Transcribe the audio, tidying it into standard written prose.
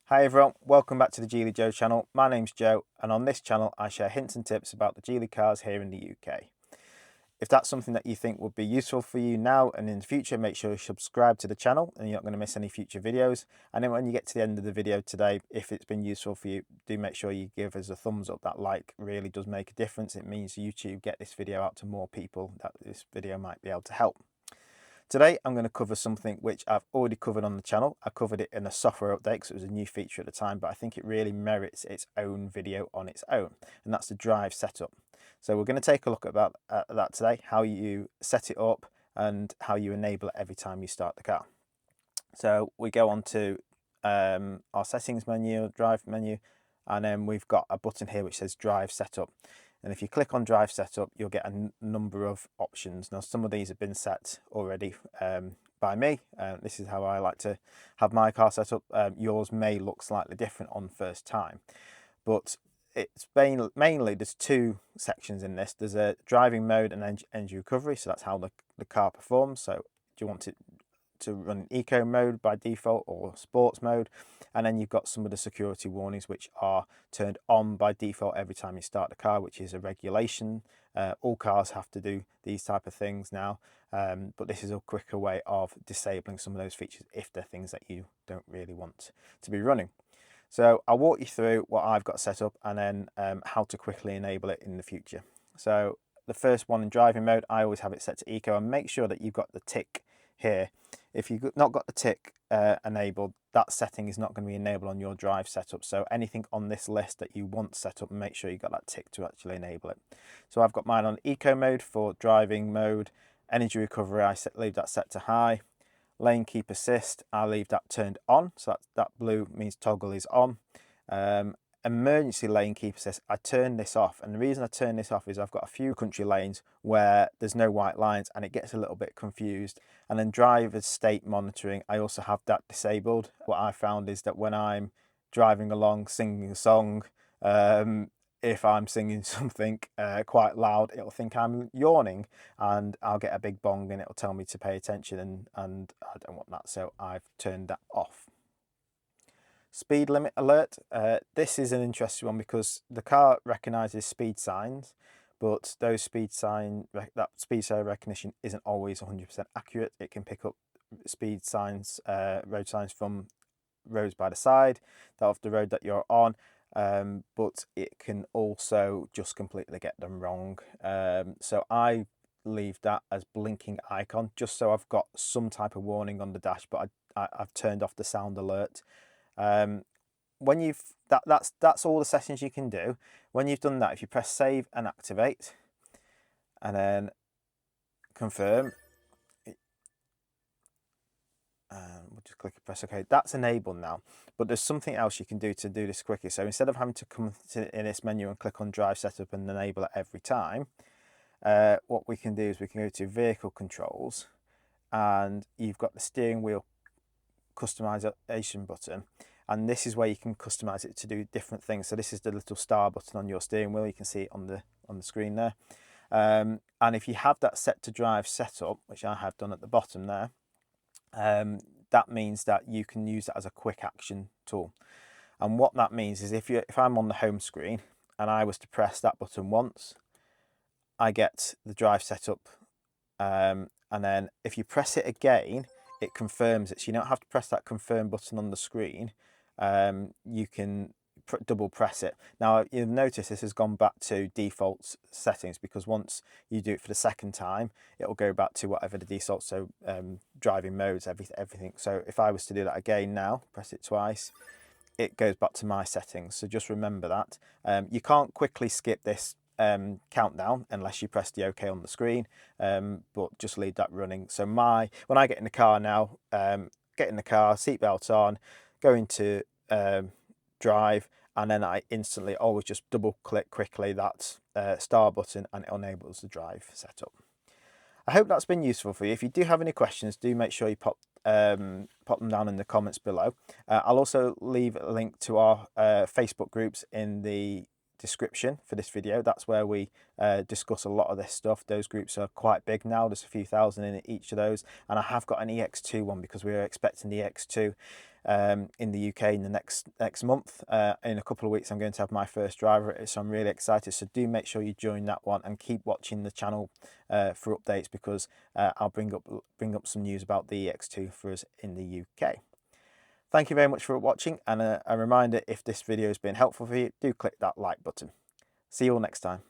Hi everyone, welcome back to the GeelyJoe channel. My name's Joe, and on this channel I share hints and tips about the Geely cars here in the UK. If that's something that you think would be useful for you now and in the future, make sure you subscribe to the channel and you're not going to miss any future videos. And then when you get to the end of the video today, if it's been useful for you, do make sure you give us a thumbs up. That like really does make a difference. It means YouTube get this video out to more people that this video might be able to help. Today I'm going to cover something which I've already covered on the channel. I covered it in a software update because it was a new feature at the time, but I think it really merits its own video on its own, and that's the drive setup. So we're going to take a look at that today, how you set it up and how you enable it every time you start the car. So we go on to our settings menu, drive menu, and then we've got a button here which says drive setup. And if you click on drive setup, you'll get a number of options. Now, some of these have been set already by me. This is how I like to have my car set up. Yours may look slightly different on first time, but it's mainly there's two sections in this. There's a driving mode and engine recovery. So that's how the car performs. So do you want it to run eco mode by default or sports mode? And then you've got some of the security warnings which are turned on by default every time you start the car, which is a regulation. All cars have to do these type of things now, but this is a quicker way of disabling some of those features if they're things that you don't really want to be running. So I'll walk you through what I've got set up and then how to quickly enable it in the future. So the first one, in driving mode, I always have it set to eco, and make sure that you've got the tick here. If you've not got the tick enabled, that setting is not going to be enabled on your drive setup. So anything on this list that you want set up, make sure you got that tick to actually enable it. So I've got mine on eco mode for driving mode. Energy recovery, I leave that set to high. Lane keep assist, I leave that turned on, so that blue means toggle is on. Emergency lane keep assist, I turn this off, and the reason I turn this off is I've got a few country lanes where there's no white lines and it gets a little bit confused. And then driver's state monitoring, I also have that disabled. What I found is that when I'm driving along singing a song, if I'm singing something quite loud, it'll think I'm yawning and I'll get a big bong and it'll tell me to pay attention, and I don't want that, so I've turned that off. Speed limit alert. This is an interesting one because the car recognises speed signs, but that speed sign recognition isn't always 100% accurate. It can pick up speed signs, road signs from roads by the side, of the road that you're on, but it can also just completely get them wrong. So I leave that as blinking icon just so I've got some type of warning on the dash, but I've turned off the sound alert. When you've that's all the settings you can do. When you've done that, if you press save and activate and then confirm, we'll just click and press OK. That's enabled now, but there's something else you can do to do this quicker. So instead of having to come in this menu and click on drive setup and enable it every time, what we can do is we can go to vehicle controls, and you've got the steering wheel customization button, and this is where you can customize it to do different things. So this is the little star button on your steering wheel. You can see it on the screen there, and if you have that set to drive setup, which I have done at the bottom there, that means that you can use that as a quick action tool. And what that means is if I'm on the home screen and I was to press that button once, I get the drive setup, and then if you press it again, it confirms it. So you don't have to press that confirm button on the screen. You can double press it. Now you'll notice this has gone back to default settings, because once you do it for the second time, it'll go back to whatever the default, so driving modes, everything. So if I was to do that again now, press it twice, it goes back to my settings. So just remember that. You can't quickly skip this countdown unless you press the OK on the screen, but just leave that running. So when I get in the car now, get in the car, seatbelt on, go into drive, and then I instantly always just double click quickly that star button and it enables the drive setup. I hope that's been useful for you. If you do have any questions, do make sure you pop them down in the comments below. I'll also leave a link to our Facebook groups in the description for this video. That's where we discuss a lot of this stuff. Those groups are quite big now. There's a few thousand in each of those, and I have got an EX2 one because we are expecting the EX2 in the UK in the next month. In a couple of weeks I'm going to have my first driver, so I'm really excited. So do make sure you join that one and keep watching the channel for updates, because I'll bring up some news about the EX2 for us in the UK. Thank you very much for watching, and a reminder, if this video has been helpful for you, do click that like button. See you all next time.